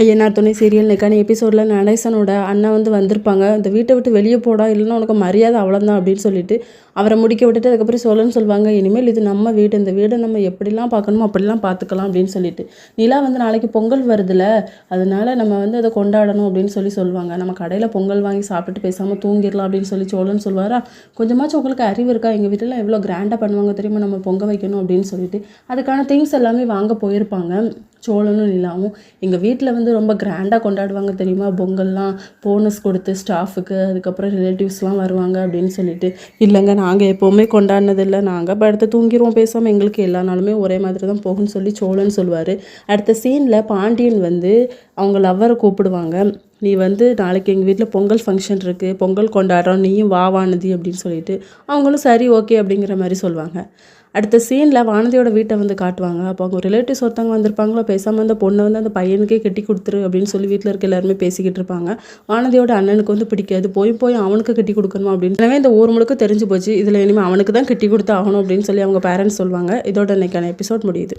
ஐயனார் துணை சீரியல் இன்னைக்கான எபிசோடில் நடேசனோட அண்ணன் வந்திருப்பாங்க. இந்த வீட்டை விட்டு வெளியே போடா, இல்லைன்னா உனக்கு மரியாதை அவ்வளோதான் அப்படின்னு சொல்லிட்டு அவரை முடிக்க விட்டுட்டு அதுக்கப்புறம் சொல்லணும்னு சொல்லுவாங்க. இனிமேல் இது நம்ம வீடு, இந்த வீடை நம்ம எப்படிலாம் பார்க்கணுமோ அப்படிலாம் பார்த்துக்கலாம் அப்படின்னு சொல்லிட்டு. நிலா நாளைக்கு பொங்கல் வருதுல, அதனால நம்ம அதை கொண்டாடணும் அப்படின்னு சொல்லுவாங்க. நம்ம கடையில் பொங்கல் வாங்கி சாப்பிட்டுட்டு பேசாமல் தூங்கிடலாம் அப்படின்னு சோழன்னு சொல்லுவாரா. கொஞ்சமாச்சும் உங்களுக்கு அறிவு இருக்கா, எங்கள் வீட்டிலாம் எவ்வளோ கிராண்டாக பண்ணுவாங்க தெரியுமா, நம்ம பொங்க வைக்கணும் அப்படின்னு சொல்லிட்டு அதுக்கான திங்ஸ் எல்லாமே வாங்க போயிருப்பாங்க. சோழனும் நிலாவும் எங்கள் வீட்டில் ரொம்ப கிராண்டாக கொண்டாடுவாங்க தெரியுமா, பொங்கல்லாம் போனஸ் கொடுத்து ஸ்டாஃபுக்கு, அதுக்கப்புறம் ரிலேட்டிவ்ஸ்லாம் வருவாங்க அப்படின்னு சொல்லிட்டு. இல்லைங்க, நாங்கள் எப்போவுமே கொண்டாடினதில்லை, நாங்கள் படுத்து தூங்கிடுவோம் பேசாமல், எங்களுக்கு எல்லா நாளுமே ஒரே மாதிரி தான் போகும்னு சோழன் சொல்லுவார். அடுத்த சீனில் பாண்டியன் அவங்க லவ்வரை கூப்பிடுவாங்க. நீ நாளைக்கு எங்கள் வீட்டில் பொங்கல் ஃபங்க்ஷன் இருக்குது, பொங்கல் கொண்டாடுறோம், நீயும் வா வானதி அப்படின்னு சொல்லிட்டு. அவங்களும் சரி ஓகே அப்படிங்கிற மாதிரி சொல்லுவாங்க. அடுத்த சீனில் வானதியோட வீட்டை காட்டுவாங்க. அப்போ அவங்க ரிலேட்டிவ்ஸ் ஒருத்தவங்க வந்திருப்பாங்களோ, பேசாமல் அந்த பொண்ணை அந்த பையனுக்கே கட்டி கொடுத்துரு அப்படின்னு சொல்லி வீட்டில் இருக்க எல்லாருமே பேசிக்கிட்டு இருப்பாங்க. வானதியோட அண்ணனுக்கு பிடிக்காது, போய் அவனுக்கு கட்டி கொடுக்கணுமா அப்படின்னு. எனவே இந்த ஊர் முழுக்க தெரிஞ்சு போச்சு, இதில் இனிமேல் அவனுக்கு தான் கட்டி கொடுத்து ஆகணும் அப்படின்னு சொல்லி அவங்க பேரண்ட்ஸ் சொல்லுவாங்க. இதோட இன்னைக்கான எபிசோட் முடியுது.